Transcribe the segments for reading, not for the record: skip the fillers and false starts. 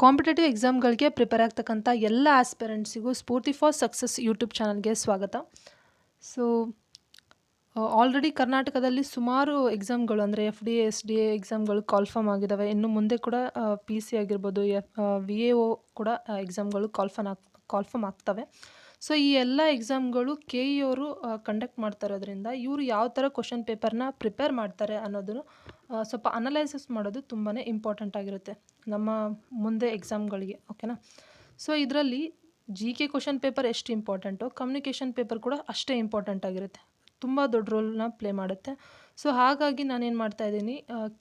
Competitive ಎಕ್ಸಾಮ್ಗಳಿಗೆ prepare ಆಗ್ತಕ್ಕಂಥ ಎಲ್ಲ ಆಸ್ಪಿರೆಂಟ್ಸಿಗೂ ಸ್ಫೂರ್ತಿ for success YouTube ಚಾನಲ್ಗೆ ಸ್ವಾಗತ. ಸೊ ಆಲ್ರೆಡಿ ಕರ್ನಾಟಕದಲ್ಲಿ ಸುಮಾರು ಎಕ್ಸಾಮ್ಗಳು ಅಂದರೆ FDA SDA ಎಕ್ಸಾಮ್ಗಳು ಕಾಲ್ಫರ್ಮ್ ಆಗಿದ್ದಾವೆ. ಇನ್ನು ಮುಂದೆ ಕೂಡ PC ಆಗಿರ್ಬೋದು, VAO ಕೂಡ ಎಕ್ಸಾಮ್ಗಳು ಕಾಲ್ಫರ್ಮ್ ಆಗ್ತವೆ. ಸೊ ಈ ಎಲ್ಲ ಎಕ್ಸಾಮ್ಗಳು KE ಅವರು ಕಂಡಕ್ಟ್ ಮಾಡ್ತಾ ಇರೋದ್ರಿಂದ ಇವರು ಯಾವ ಥರ ಕ್ವಶನ್ ಪೇಪರ್ನ ಪ್ರಿಪೇರ್ ಮಾಡ್ತಾರೆ ಅನ್ನೋದನ್ನು ಸ್ವಲ್ಪ ಅನಲೈಸಿಸ್ ಮಾಡೋದು ತುಂಬಾ ಇಂಪಾರ್ಟೆಂಟ್ ಆಗಿರುತ್ತೆ ನಮ್ಮ ಮುಂದೆ ಎಕ್ಸಾಮ್ಗಳಿಗೆ. ಓಕೆನಾ. ಸೊ ಇದರಲ್ಲಿ GK ಕ್ವಶನ್ ಪೇಪರ್ ಎಷ್ಟು ಇಂಪಾರ್ಟೆಂಟೋ ಕಮ್ಯುನಿಕೇಷನ್ ಪೇಪರ್ ಕೂಡ ಅಷ್ಟೇ ಇಂಪಾರ್ಟೆಂಟ್ ಆಗಿರುತ್ತೆ, ತುಂಬ ದೊಡ್ಡ ರೋಲ್ನ ಪ್ಲೇ ಮಾಡುತ್ತೆ. ಸೊ ಹಾಗಾಗಿ ನಾನೇನು ಮಾಡ್ತಾಯಿದ್ದೀನಿ,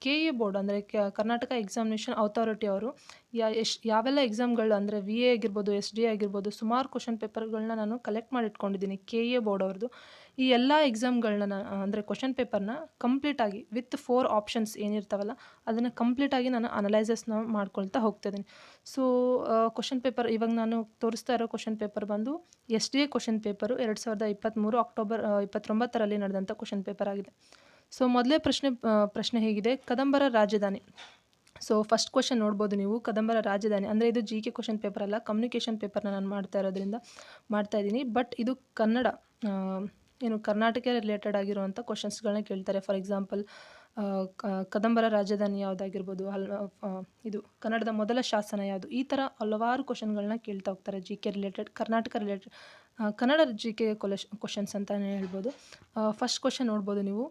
KE ಬೋರ್ಡ್ ಅಂದರೆ ಕರ್ನಾಟಕ ಎಕ್ಸಾಮಿನೇಷನ್ ಅಥಾರಿಟಿ ಅವರು ಯಾವೆಲ್ಲ ಎಕ್ಸಾಮ್ಗಳು ಅಂದರೆ VA ಆಗಿರ್ಬೋದು, SDA ಆಗಿರ್ಬೋದು, ಸುಮಾರು ಕ್ವಶನ್ ಪೇಪರ್ಗಳನ್ನ ನಾನು ಕಲೆಕ್ಟ್ ಮಾಡಿ ಇಟ್ಕೊಂಡಿದ್ದೀನಿ KE ಬೋರ್ಡ್ ಅವ್ರದ್ದು. ಈ ಎಲ್ಲ ಎಕ್ಸಾಮ್ಗಳನ್ನ ಅಂದರೆ ಕ್ವಶನ್ ಪೇಪರ್ನ ಕಂಪ್ಲೀಟಾಗಿ ವಿತ್ 4 ಆಪ್ಷನ್ಸ್ ಏನಿರ್ತಾವಲ್ಲ ಅದನ್ನು ಕಂಪ್ಲೀಟಾಗಿ ನಾನು ಅನಲೈಸಸ್ನ ಮಾಡ್ಕೊಳ್ತಾ ಹೋಗ್ತಾಯಿದ್ದೀನಿ. ಸೊ ಕ್ವಶನ್ ಪೇಪರ್ ಇವಾಗ ನಾನು ತೋರಿಸ್ತಾ ಇರೋ ಕ್ವಶನ್ ಪೇಪರ್ ಬಂದು SDA ಕ್ವಶನ್ ಪೇಪರು 2023 ಅಕ್ಟೋಬರ್ 29ರಲ್ಲಿ ನಡೆದಂಥ ಕ್ವಶನ್ ಪೇಪರ್ ಆಗಿದೆ. ಸೊ ಮೊದಲೇ ಪ್ರಶ್ನೆ ಹೇಗಿದೆ, ಕದಂಬರ ರಾಜಧಾನಿ. ಸೊ ಫಸ್ಟ್ ಕ್ವಶನ್ ನೋಡ್ಬೋದು ನೀವು, ಕದಂಬರ ರಾಜಧಾನಿ ಅಂದರೆ ಇದು GK ಕ್ವಶನ್ ಪೇಪರ್ ಅಲ್ಲ, ಕಮ್ಯುನಿಕೇಷನ್ ಪೇಪರ್ನ ನಾನು ಮಾಡ್ತಾ ಇರೋದ್ರಿಂದ ಮಾಡ್ತಾಯಿದ್ದೀನಿ. ಬಟ್ ಇದು ಕನ್ನಡ ಕರ್ನಾಟಕ ರಿಲೇಟೆಡ್ ಆಗಿರುವಂಥ ಕ್ವಶನ್ಸ್ಗಳನ್ನ ಕೇಳ್ತಾರೆ. ಫಾರ್ ಎಕ್ಸಾಂಪಲ್ ಕದಂಬರ ರಾಜಧಾನಿ ಯಾವುದಾಗಿರ್ಬೋದು, ಇದು ಕನ್ನಡದ ಮೊದಲ ಶಾಸನ ಯಾವುದು, ಈ ಥರ ಹಲವಾರು ಕ್ವಶನ್ಗಳನ್ನ ಕೇಳ್ತಾ ಹೋಗ್ತಾರೆ GK related, Karnataka related, Kannada GK questions ಅಂತಲೇ ಹೇಳ್ಬೋದು. ಫಸ್ಟ್ ಕ್ವಶನ್ ನೋಡ್ಬೋದು ನೀವು,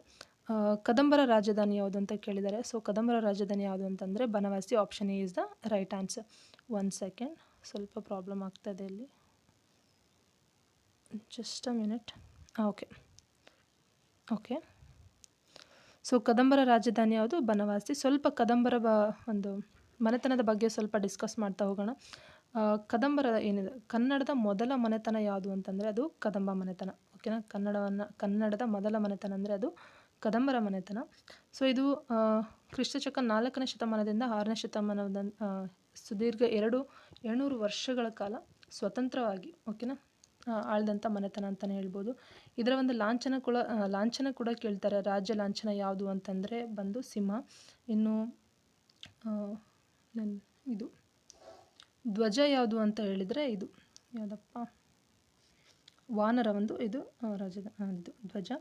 ಕದಂಬರ ರಾಜಧಾನಿ ಯಾವುದು ಅಂತ ಕೇಳಿದ್ದಾರೆ. ಸೊ ಕದಂಬರ ರಾಜಧಾನಿ ಯಾವುದು ಅಂತಂದರೆ Banavasi. Option A is the right answer. 1 second, ಸ್ವಲ್ಪ ಪ್ರಾಬ್ಲಮ್ ಆಗ್ತಾಯಿದೆ ಇಲ್ಲಿ, just a minute. Okay. So ಕದಂಬರ ರಾಜಧಾನಿ ಯಾವುದು, ಬನವಾಸಿ. ಸ್ವಲ್ಪ ಕದಂಬರ ಒಂದು ಮನೆತನದ ಬಗ್ಗೆ ಸ್ವಲ್ಪ ಡಿಸ್ಕಸ್ ಮಾಡ್ತಾ ಹೋಗೋಣ. ಕದಂಬರ ಏನಿದೆ, ಕನ್ನಡದ ಮೊದಲ ಮನೆತನ ಯಾವುದು ಅಂತಂದರೆ ಅದು ಕದಂಬ ಮನೆತನ. ಓಕೆನಾ. ಕನ್ನಡದ ಮೊದಲ ಮನೆತನ ಅಂದರೆ ಅದು ಕದಂಬರ ಮನೆತನ. ಸೊ ಇದು ಕ್ರಿಸ್ತಶಕ 4ನೇ ಶತಮಾನದಿಂದ 6ನೇ ಶತಮಾನದ ಸುದೀರ್ಘ 700 ವರ್ಷಗಳ ಕಾಲ ಸ್ವತಂತ್ರವಾಗಿ ಓಕೆನಾ ಆಳ್ದಂಥ ಮನೆತನ ಅಂತಲೇ ಹೇಳ್ಬೋದು. ಇದರ ಒಂದು ಲಾಂಛನ ಕೂಡ ಕೇಳ್ತಾರೆ. ರಾಜ್ಯ ಲಾಂಛನ ಯಾವುದು ಅಂತಂದರೆ ಬಂದು ಸಿಂಹ. ಇನ್ನು ಇದು ಧ್ವಜ ಯಾವುದು ಅಂತ ಹೇಳಿದರೆ ಇದು ಯಾವುದಪ್ಪ, ವಾನರ ಒಂದು ಇದು ಇದು ಧ್ವಜ.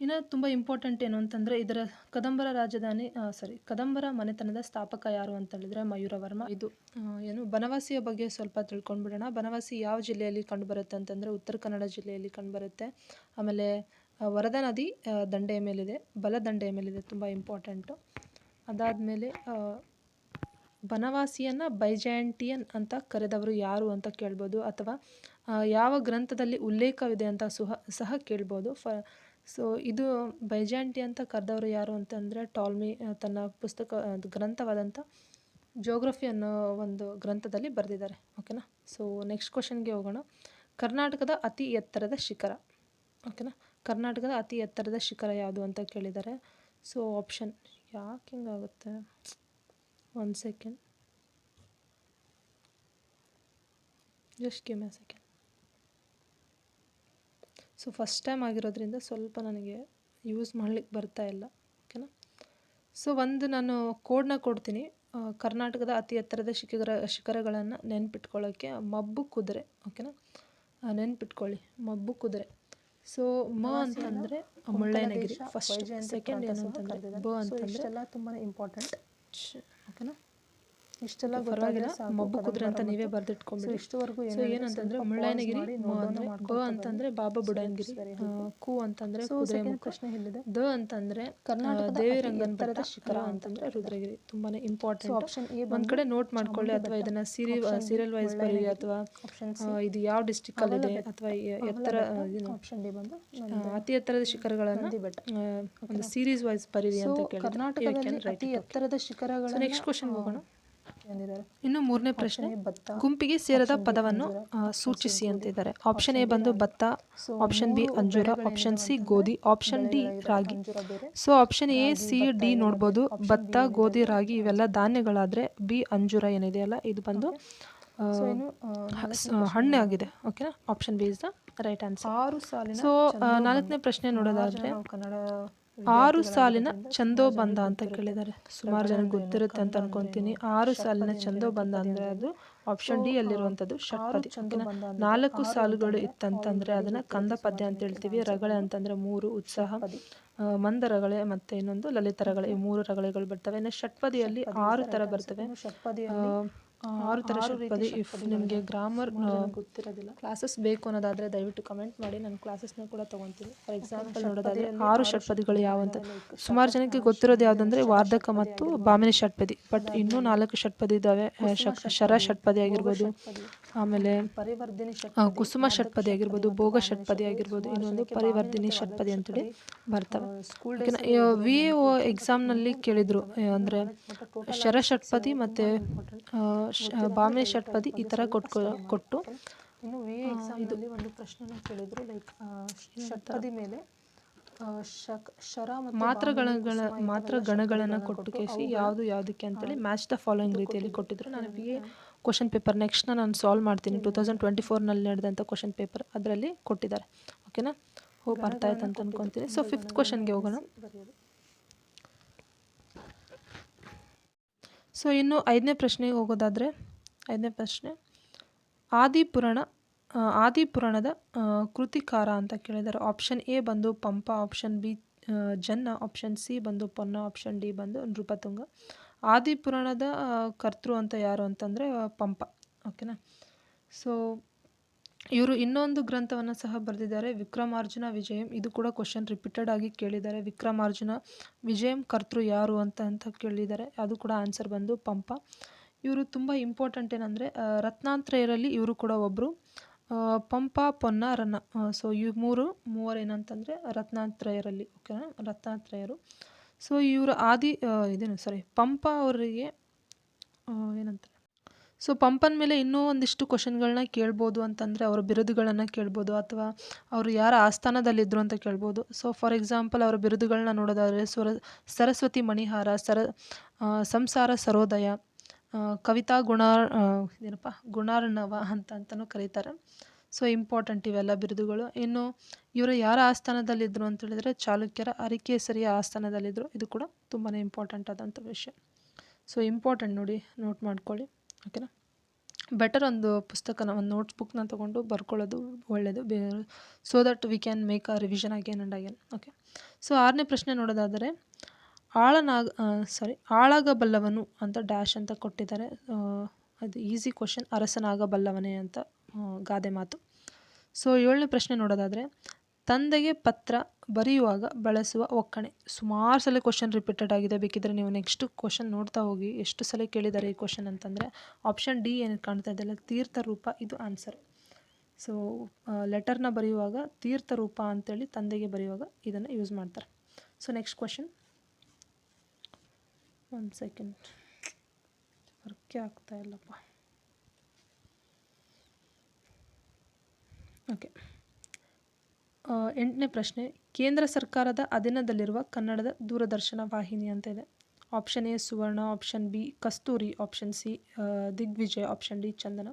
ಇನ್ನು ತುಂಬ ಇಂಪಾರ್ಟೆಂಟ್ ಏನು ಅಂತಂದರೆ ಇದರ ಕದಂಬರ ಮನೆತನದ ಸ್ಥಾಪಕ ಯಾರು ಅಂತ ಹೇಳಿದರೆ ಮಯೂರವರ್ಮ. ಇದು ಬನವಾಸಿಯ ಬಗ್ಗೆ ಸ್ವಲ್ಪ ತಿಳ್ಕೊಂಡ್ಬಿಡೋಣ. ಬನವಾಸಿ ಯಾವ ಜಿಲ್ಲೆಯಲ್ಲಿ ಕಂಡುಬರುತ್ತೆ ಅಂತಂದರೆ ಉತ್ತರ ಕನ್ನಡ ಜಿಲ್ಲೆಯಲ್ಲಿ ಕಂಡುಬರುತ್ತೆ. ಆಮೇಲೆ ವರದಾ ನದಿ ದಂಡೆಯ ಮೇಲಿದೆ, ಬಲದಂಡೆಯ ಮೇಲಿದೆ, ತುಂಬ ಇಂಪಾರ್ಟೆಂಟು. ಅದಾದಮೇಲೆ ಬನವಾಸಿಯನ್ನು ಬೈಜಾಂಟಿಯನ್ ಅಂತ ಕರೆದವರು ಯಾರು ಅಂತ ಕೇಳ್ಬೋದು, ಅಥವಾ ಯಾವ ಗ್ರಂಥದಲ್ಲಿ ಉಲ್ಲೇಖವಿದೆ ಅಂತ ಸಹ ಕೇಳ್ಬೋದು. ಸೊ ಇದು ಬೈಜಾಂಟಿ ಅಂತ ಕರೆದವರು ಯಾರು ಅಂತಂದರೆ ಟಾಲ್ಮಿ ತನ್ನ ಗ್ರಂಥವಾದಂಥ ಜಿಯೋಗ್ರಫಿ ಅನ್ನೋ ಒಂದು ಗ್ರಂಥದಲ್ಲಿ ಬರೆದಿದ್ದಾರೆ. ಓಕೆನಾ. ಸೊ ನೆಕ್ಸ್ಟ್ ಕ್ವಶನ್ಗೆ ಹೋಗೋಣ. ಕರ್ನಾಟಕದ ಅತಿ ಎತ್ತರದ ಶಿಖರ. ಓಕೆನಾ. ಕರ್ನಾಟಕದ ಅತಿ ಎತ್ತರದ ಶಿಖರ ಯಾವುದು ಅಂತ ಕೇಳಿದ್ದಾರೆ. ಸೊ ಆಪ್ಷನ್ ಯಾಕೆ ಹಿಂಗಾಗುತ್ತೆ, 1 ಸೆಕೆಂಡ್, ಜಸ್ಟ್ ಗಿವ್ ಮಿ ಅ ಸೆಕೆಂಡ್. ಸೊ ಫಸ್ಟ್ ಟೈಮ್ ಆಗಿರೋದ್ರಿಂದ ಸ್ವಲ್ಪ ನನಗೆ ಯೂಸ್ ಮಾಡ್ಲಿಕ್ಕೆ ಬರ್ತಾ ಇಲ್ಲ. ಓಕೆನಾ. ಸೊ ನಾನು ಕೋಡ್ನ ಕೊಡ್ತೀನಿ. ಕರ್ನಾಟಕದ ಅತಿ ಎತ್ತರದ ಶಿಖರಗಳನ್ನು ನೆನ್ಪಿಟ್ಕೊಳ್ಳೋಕ್ಕೆ ಮಬ್ಬು ಕುದುರೆ. ಓಕೆನಾ. ನೆನ್ಪಿಟ್ಕೊಳ್ಳಿ, ಮಬ್ಬು ಕುದುರೆ. ಸೊ ಅಂತಂದರೆ ಮುಳ್ಳಯ್ಯನಗಿರಿ ಫಸ್ಟ್. ಸೆಕೆಂಡ್ ಏನು ಅಂತಂದರೆ ಅಂತಂದರೆ ತುಂಬಾ ಇಂಪಾರ್ಟೆಂಟ್. ಓಕೆನಾ. ಇಷ್ಟೆಲ್ಲ ಪರವಾಗಿಲ್ಲ, ಮಬ್ಬು ಕುದುರೆ ಅಂತ ನೀವೇ ಬರೆದಿಟ್ಕೊಂಡ್ಬಿಡಿ. ಇಷ್ಟವರೆಗೂ ಏನಂತಂದ್ರೆ ಮುಳ್ಳಯ್ಯನಗಿರಿ, ಅಂತಂದ್ರೆ ಬಾಬಾ ಬುಡನ್ಗಿರಿ, ಕು ಅಂತಂದ್ರೆ ಕುದುರೆ ಮುಖ, ದ ಅಂತಂದ್ರೆ ದೇವಿರಂಗನ್ ಬೆಟ್ಟ, ಶಿಖರ ಅಂತಂದ್ರೆ ರುದ್ರಗಿರಿ. ತುಂಬಾನೇ ಇಂಪಾರ್ಟೆಂಟ್. ಒಂದ್ ಕಡೆ ನೋಟ್ ಮಾಡ್ಕೊಳ್ಳಿ, ಅಥವಾ ಇದನ್ನ ಸೀರಿಯಲ್ ವೈಸ್ ಬರೀ, ಅಥವಾ ಇದು ಯಾವ ಡಿಸ್ಟಿಕ್ ಅಲ್ಲಿ ಇದೆ, ಅಥವಾ ಎತ್ತರ ಅತಿ ಎತ್ತರದ ಶಿಖರಗಳನ್ನ ಒಂದು ಸೀರೀಸ್ ವೈಸ್ ಬರೀರಿ ಅಂತ ಕೇಳಿ. ಎತ್ತರದ ಶಿಖರಗಳ ನೆಕ್ಸ್ಟ್ ಕ್ವಶನ್ ಹೋಗೋಣ. ಇನ್ನು 3ನೇ ಪ್ರಶ್ನೆ, ಗುಂಪಿಗೆ ಸೇರದ ಪದವನ್ನು ಸೂಚಿಸಿ ಅಂತಿದ್ದಾರೆ. ಆಪ್ಷನ್ ಎ ಬಂದು ಭತ್ತ, ಆಪ್ಷನ್ ಬಿ ಅಂಜೂರ, ಆಪ್ಷನ್ ಸಿ ಗೋಧಿ, option D ragi. So option A, C, D ನೋಡ್ಬೋದು. ಭತ್ತ, ಗೋಧಿ, ರಾಗಿ ಇವೆಲ್ಲ ಧಾನ್ಯಗಳಾದರೆ ಬಿ ಅಂಜೂರ ಏನಿದೆಯಲ್ಲ ಇದು ಬಂದು ಹಣ್ಣೆ ಆಗಿದೆ. ಓಕೆನಾ. Option B is the right answer. So 4ನೇ ಪ್ರಶ್ನೆ ನೋಡೋದಾದ್ರೆ 6 ಸಾಲಿನ ಛಂದೋಬಂಧ ಅಂತ ಕೇಳಿದ್ದಾರೆ. ಸುಮಾರು ಜನಕ್ಕೆ ಗೊತ್ತಿರುತ್ತೆ ಅಂತ ಅನ್ಕೊಂತೀನಿ. 6 ಸಾಲಿನ ಛಂದೋಬಂಧ ಅಂದರೆ ಅದು ಆಪ್ಷನ್ ಡಿ ಅಲ್ಲಿರುವಂಥದ್ದು ಷಟ್ಪದಿ. ಓಕೆನಾ, 4 ಸಾಲುಗಳು ಇತ್ತಂತಂದರೆ ಅದನ್ನು ಕಂದ ಪದ್ಯ ಅಂತ ಹೇಳ್ತೀವಿ. ರಗಳೆ ಅಂತಂದರೆ 3, ಉತ್ಸಾಹ, ಮಂದ ರಗಳೆ ಮತ್ತು ಇನ್ನೊಂದು ಲಲಿತ ರಗಳೆ. ಈ 3 ರಗಳೆಗಳು ಬರ್ತವೆ. ಇನ್ನು ಷಟ್ಪದಿಯಲ್ಲಿ 6 ಥರ ಬರ್ತವೆ. 6 ಥರ ಷಟ್ಪದಿ. ಇಫ್ ನಿಮಗೆ ಗ್ರಾಮರ್ ಗೊತ್ತಿರೋದಿಲ್ಲ, ಕ್ಲಾಸಸ್ ಬೇಕು ಅನ್ನೋದಾದರೆ ದಯವಿಟ್ಟು ಕಮೆಂಟ್ ಮಾಡಿ, ನಾನು ಕ್ಲಾಸಸ್ನ ಕೂಡ ತೊಗೊತೀನಿ. ಫಾರ್ ಎಕ್ಸಾಂಪಲ್ ನೋಡೋದಾದರೆ 6 ಷಟ್ಪದಿಗಳು ಯಾವಂತ ಸುಮಾರು ಜನಕ್ಕೆ ಗೊತ್ತಿರೋದು ಯಾವುದಂದರೆ ವಾರ್ಧಕ ಮತ್ತು ಭಾಮಿನಿ ಷಟ್ಪದಿ. ಬಟ್ ಇನ್ನೂ 4 ಷಟ್ಪದಿ ಇದ್ದಾವೆ. ಶರ ಷಟ್ಪದಿ ಆಗಿರ್ಬೋದು, ಆಮೇಲೆ ಕುಸುಮ ಷಟ್ಪದಿ ಆಗಿರ್ಬೋದು, ಭೋಗ ಷಟ್ಪದಿ ಆಗಿರ್ಬೋದು, ಇನ್ನೊಂದು ಪರಿವರ್ಧಿನಿ ಷಟ್ಪದಿ ಅಂತೇಳಿ ಬರ್ತವೆ. ವಿ ಎ ಒ ಎಕ್ಸಾಮ್ನಲ್ಲಿ ಕೇಳಿದರು, ಅಂದರೆ ಶರ ಷಟ್ಪದಿ ಮತ್ತು ಭಾಮಿನಿ ಷಟ್ಪದಿ ಈ ಥರ ಕೊಟ್ಟು ಇನ್ನು ವಿ ಎ ಎಕ್ಸಾಮ್ನಲ್ಲಿ ಒಂದು ಪ್ರಶ್ನೆನ ಕೇಳಿದರು, ಲೈಕ್ ಷಟ್ಪದಿ ಮೇಲೆ ಶರ ಮಾತ್ರ ಗಣಗಳನ್ನು ಕೊಟ್ಟು ಕೇಸಿ ಯಾವುದಕ್ಕೆ ಅಂತೇಳಿ ಮ್ಯಾಚ್ ದ ಫಾಲೋಯಿಂಗ್ ರೀತಿಯಲ್ಲಿ ಕೊಟ್ಟಿದ್ರು. ನಾನು ವಿ ಎ ಕ್ವಶನ್ ಪೇಪರ್ ನೆಕ್ಸ್ಟ್ನ ನಾನು ಸಾಲ್ವ್ ಮಾಡ್ತೀನಿ. 2024ನಲ್ಲಿ ನಡೆದಂಥ ಕ್ವಶನ್ ಪೇಪರ್ ಅದರಲ್ಲಿ ಕೊಟ್ಟಿದ್ದಾರೆ. ಓಕೆನಾ, ಹೋಪ್ ಅರ್ಥ ಆಯ್ತು ಅಂತ ಅನ್ಕೊತೀನಿ. ಸೊ 5th ಕ್ವಶನ್ಗೆ ಹೋಗೋಣ. ಸೊ ಇನ್ನು 5ನೇ ಪ್ರಶ್ನೆಗೆ ಹೋಗೋದಾದರೆ, 5ನೇ ಪ್ರಶ್ನೆ ಆದಿಪುರಾಣದ ಕೃತಿಕಾರ ಅಂತ ಕೇಳಿದ್ದಾರೆ. ಆಪ್ಷನ್ ಎ ಬಂದು ಪಂಪ, ಆಪ್ಷನ್ ಬಿ ಜನ್ನ, ಆಪ್ಷನ್ ಸಿ ಬಂದು ಪೊನ್ನ, ಆಪ್ಷನ್ ಡಿ ಬಂದು ನೃಪತುಂಗ. ಆದಿಪುರಾಣದ ಕರ್ತೃ ಅಂತ ಯಾರು ಅಂತಂದರೆ ಪಂಪ. ಓಕೆನಾ, ಸೊ ಇವರು ಇನ್ನೊಂದು ಗ್ರಂಥವನ್ನು ಸಹ ಬರೆದಿದ್ದಾರೆ, ವಿಕ್ರಮಾರ್ಜುನ ವಿಜಯಂ. ಇದು ಕೂಡ ಕ್ವಶನ್ ರಿಪೀಟೆಡ್ ಆಗಿ ಕೇಳಿದ್ದಾರೆ. ವಿಕ್ರಮಾರ್ಜುನ ವಿಜಯಂ ಕರ್ತೃ ಯಾರು ಅಂತ ಕೇಳಿದ್ದಾರೆ. ಅದು ಕೂಡ ಆನ್ಸರ್ ಬಂದು ಪಂಪ. ಇವರು ತುಂಬ ಇಂಪಾರ್ಟೆಂಟ್ ಏನಂದರೆ ರತ್ನಾತ್ರಯರಲ್ಲಿ ಇವರು ಕೂಡ ಒಬ್ಬರು. ಪಂಪ, ಪೊನ್ನ, ರನ್ನ. ಸೊ ಈ ಮೂವರು ಏನಂತಂದರೆ ರತ್ನಾತ್ರಯರಲ್ಲಿ. ಓಕೆನಾ, ರತ್ನಾತ್ರಯರು. ಸೊ ಇವರು ಪಂಪ ಅವರಿಗೆ ಏನಂತಾರೆ, ಸೊ ಪಂಪನ ಮೇಲೆ ಇನ್ನೂ ಒಂದಿಷ್ಟು ಕ್ವಶನ್ಗಳನ್ನ ಕೇಳ್ಬೋದು. ಅಂತಂದರೆ ಅವರ ಬಿರುದುಗಳನ್ನು ಕೇಳ್ಬೋದು, ಅಥವಾ ಅವರು ಯಾರ ಆಸ್ಥಾನದಲ್ಲಿದ್ದರು ಅಂತ ಕೇಳ್ಬೋದು. ಸೊ ಫಾರ್ ಎಕ್ಸಾಂಪಲ್ ಅವರ ಬಿರುದುಗಳನ್ನ ನೋಡೋದಾದರೆ ಸರಸ್ವತಿ ಮಣಿಹಾರ, ಸಂಸಾರ ಸರೋದಯ, ಕವಿತಾ ಗುಣಾರ್ಣವ ಅಂತಲೂ ಕರೀತಾರೆ. ಸೊ ಇಂಪಾರ್ಟೆಂಟ್ ಇವೆಲ್ಲ ಬಿರುದುಗಳು. ಇನ್ನು ಇವರು ಯಾರ ಆಸ್ಥಾನದಲ್ಲಿದ್ದರು ಅಂತ ಹೇಳಿದರೆ ಚಾಲುಕ್ಯರ ಅರಿಕೇಸರಿಯ ಆಸ್ಥಾನದಲ್ಲಿದ್ದರು. ಇದು ಕೂಡ ತುಂಬಾ ಇಂಪಾರ್ಟೆಂಟ್ ಆದಂಥ ವಿಷಯ. ಸೊ ಇಂಪಾರ್ಟೆಂಟ್ ನೋಡಿ, ನೋಟ್ ಮಾಡ್ಕೊಳ್ಳಿ. ಓಕೆನಾ, ಬೆಟರ್ ಒಂದು ಪುಸ್ತಕನ, ಒಂದು ನೋಟ್ಸ್ ಬುಕ್ನ ತೊಗೊಂಡು ಬರ್ಕೊಳ್ಳೋದು ಒಳ್ಳೆಯದು, so that we can make a revision again and again. Okay, so 6ನೇ ಪ್ರಶ್ನೆ ನೋಡೋದಾದರೆ ಆಳಾಗಬಲ್ಲವನು ಅಂತ ಡ್ಯಾಶ್ ಅಂತ ಕೊಟ್ಟಿದ್ದಾರೆ. ಅದು ಈಸಿ ಕ್ವಶನ್, ಅರಸನಾಗಬಲ್ಲವನೇ ಅಂತ ಗಾದೆ ಮಾತು. ಸೊ 7ನೇ ಪ್ರಶ್ನೆ ನೋಡೋದಾದರೆ ತಂದೆಗೆ ಪತ್ರ ಬರೆಯುವಾಗ ಬಳಸುವ ಒಕ್ಕಣೆ. ಸುಮಾರು ಸಲ ಕ್ವಶನ್ ರಿಪೀಟೆಡ್ ಆಗಿದೆ. ಬೇಕಿದ್ರೆ ನೀವು ನೆಕ್ಸ್ಟ್ ಕ್ವಶನ್ ನೋಡ್ತಾ ಹೋಗಿ ಎಷ್ಟು ಸಲ ಕೇಳಿದ್ದಾರೆ ಈ ಕ್ವಶನ್ ಅಂತಂದರೆ ಆಪ್ಷನ್ ಡಿ ಏನು ಕಾಣ್ತಾ ಇದೆಯಲ್ಲ, ತೀರ್ಥರೂಪ, ಇದು ಆನ್ಸರ್. ಸೊ ಲೆಟರ್ನ ಬರೆಯುವಾಗ ತೀರ್ಥರೂಪ ಅಂತೇಳಿ ತಂದೆಗೆ ಬರೆಯುವಾಗ ಇದನ್ನು ಯೂಸ್ ಮಾಡ್ತಾರೆ. ಸೊ ನೆಕ್ಸ್ಟ್ ಕ್ವಶನ್, 1 ಸೆಕೆಂಡ್, ವರ್ಕೇ ಆಗ್ತಾ ಇಲ್ಲಪ್ಪ. ಓಕೆ, 8ನೇ ಪ್ರಶ್ನೆ ಕೇಂದ್ರ ಸರ್ಕಾರದ ಅಧೀನದಲ್ಲಿರುವ ಕನ್ನಡದ ದೂರದರ್ಶನ ವಾಹಿನಿ ಅಂತ ಇದೆ. Option A Suvarna, option B Kasturi, option C Digvijaya, option D Chandana.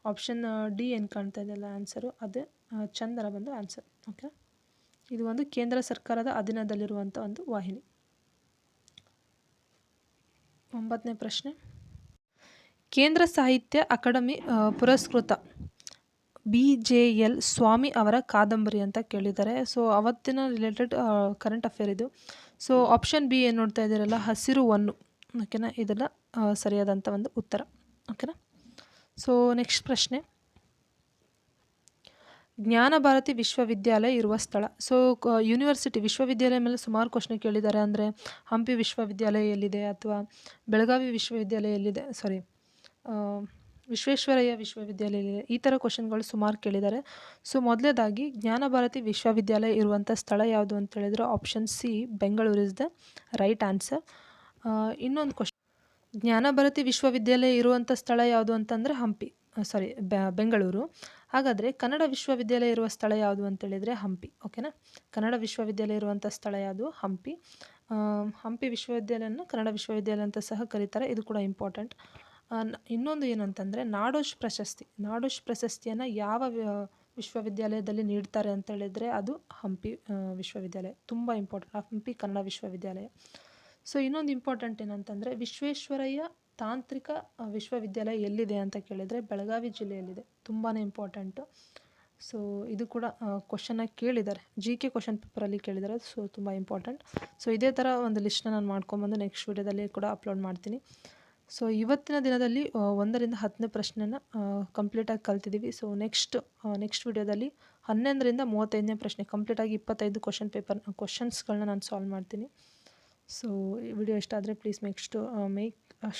Option D ಏನು ಕಾಣ್ತಾ ಇದೆಯಲ್ಲ ಆನ್ಸರು, ಅದೇ ಚಂದನ ಬಂದು ಆನ್ಸರ್. ಓಕೆ, ಇದು ಒಂದು ಕೇಂದ್ರ ಸರ್ಕಾರದ ಅಧೀನದಲ್ಲಿರುವಂಥ ಒಂದು ವಾಹಿನಿ. 9ನೇ ಪ್ರಶ್ನೆ ಕೇಂದ್ರ ಸಾಹಿತ್ಯ ಅಕಾಡೆಮಿ ಪುರಸ್ಕೃತ BJL ಸ್ವಾಮಿ ಅವರ ಕಾದಂಬರಿ ಅಂತ ಕೇಳಿದ್ದಾರೆ. ಸೊ ಅವತ್ತಿನ ರಿಲೇಟೆಡ್ ಕರೆಂಟ್ ಅಫೇರ್ ಇದು. ಸೊ ಆಪ್ಷನ್ ಬಿ ಏನು ನೋಡ್ತಾ ಇದ್ದೀರಲ್ಲ, ಹಸಿರು ಹೊನ್ನು. ಓಕೆನಾ, ಇದೆಲ್ಲ ಸರಿಯಾದಂಥ ಒಂದು ಉತ್ತರ. ಓಕೆನಾ, ಸೊ ನೆಕ್ಸ್ಟ್ ಪ್ರಶ್ನೆ ಜ್ಞಾನ ಭಾರತಿ ವಿಶ್ವವಿದ್ಯಾಲಯ ಇರುವ ಸ್ಥಳ. ಸೊ ಯೂನಿವರ್ಸಿಟಿ ವಿಶ್ವವಿದ್ಯಾಲಯ ಮೇಲೆ ಸುಮಾರು ಕ್ವಶನ್ ಕೇಳಿದ್ದಾರೆ. ಅಂದರೆ ಹಂಪಿ ವಿಶ್ವವಿದ್ಯಾಲಯ ಎಲ್ಲಿದೆ, ಅಥವಾ ಬೆಳಗಾವಿ ವಿಶ್ವವಿದ್ಯಾಲಯ ಎಲ್ಲಿದೆ, ವಿಶ್ವೇಶ್ವರಯ್ಯ ವಿಶ್ವವಿದ್ಯಾಲಯ, ಈ ಥರ ಕ್ವಶನ್ಗಳು ಸುಮಾರು ಕೇಳಿದ್ದಾರೆ. ಸೊ ಮೊದಲನೇದಾಗಿ ಜ್ಞಾನ ಭಾರತಿ ವಿಶ್ವವಿದ್ಯಾಲಯ ಇರುವಂಥ ಸ್ಥಳ ಯಾವುದು ಅಂತ ಹೇಳಿದ್ರೆ option C Bengaluru is the right answer. ಇನ್ನೊಂದು ಕ್ವಶನ್, ಜ್ಞಾನ ಭಾರತಿ ವಿಶ್ವವಿದ್ಯಾಲಯ ಇರುವಂಥ ಸ್ಥಳ ಯಾವುದು ಅಂತಂದರೆ ಹಂಪಿ, ಬೆಂಗಳೂರು. ಹಾಗಾದರೆ ಕನ್ನಡ ವಿಶ್ವವಿದ್ಯಾಲಯ ಇರುವ ಸ್ಥಳ ಯಾವುದು ಅಂತೇಳಿದರೆ ಹಂಪಿ. ಓಕೆನಾ, ಕನ್ನಡ ವಿಶ್ವವಿದ್ಯಾಲಯ ಇರುವಂಥ ಸ್ಥಳ ಯಾವುದು, ಹಂಪಿ. ಹಂಪಿ ವಿಶ್ವವಿದ್ಯಾಲಯನ ಕನ್ನಡ ವಿಶ್ವವಿದ್ಯಾಲಯ ಅಂತ ಸಹ ಕರೀತಾರೆ. ಇದು ಕೂಡ ಇಂಪಾರ್ಟೆಂಟ್. ಇನ್ನೊಂದು ಏನು ಅಂತಂದರೆ ನಾಡೋಜ್ ಪ್ರಶಸ್ತಿಯನ್ನು ಯಾವ ವಿಶ್ವವಿದ್ಯಾಲಯದಲ್ಲಿ ನೀಡ್ತಾರೆ ಅಂತ ಹೇಳಿದರೆ ಅದು ಹಂಪಿ ವಿಶ್ವವಿದ್ಯಾಲಯ ತುಂಬ ಇಂಪಾರ್ಟೆಂಟ್, ಹಂಪಿ ಕನ್ನಡ ವಿಶ್ವವಿದ್ಯಾಲಯ. ಸೊ ಇನ್ನೊಂದು ಇಂಪಾರ್ಟೆಂಟ್ ಏನಂತಂದರೆ ವಿಶ್ವೇಶ್ವರಯ್ಯ ತಾಂತ್ರಿಕ ವಿಶ್ವವಿದ್ಯಾಲಯ ಎಲ್ಲಿದೆ ಅಂತ ಕೇಳಿದರೆ ಬೆಳಗಾವಿ ಜಿಲ್ಲೆಯಲ್ಲಿದೆ, ತುಂಬಾ ಇಂಪಾರ್ಟೆಂಟು. ಸೊ ಇದು ಕೂಡ ಕ್ವಶನ್ನಾಗಿ ಕೇಳಿದ್ದಾರೆ, GK ಕ್ವಶನ್ ಪೇಪರಲ್ಲಿ ಕೇಳಿದ್ದಾರೆ. ಸೊ ತುಂಬ ಇಂಪಾರ್ಟೆಂಟ್. ಸೊ ಇದೇ ಥರ ಒಂದು ಲಿಸ್ಟ್ನ ನಾನು ಮಾಡ್ಕೊಂಬಂದು ನೆಕ್ಸ್ಟ್ ವೀಡಿಯೋದಲ್ಲಿ ಕೂಡ ಅಪ್ಲೋಡ್ ಮಾಡ್ತೀನಿ. ಸೊ ಇವತ್ತಿನ ದಿನದಲ್ಲಿ 1ರಿಂದ 10ನೇ ಪ್ರಶ್ನೆನ ಕಂಪ್ಲೀಟಾಗಿ ಕಲ್ತಿದ್ದೀವಿ. ಸೊ ನೆಕ್ಸ್ಟ್ ವೀಡಿಯೋದಲ್ಲಿ 11ರಿಂದ 35ನೇ ಪ್ರಶ್ನೆ ಕಂಪ್ಲೀಟಾಗಿ 25 ಕ್ವಶನ್ಸ್ಗಳನ್ನ ನಾನು ಸಾಲ್ವ್ ಮಾಡ್ತೀನಿ. ಸೊ ಈ ವಿಡಿಯೋ ಇಷ್ಟ ಆದರೆ please make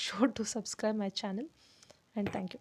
sure to subscribe my channel and thank you.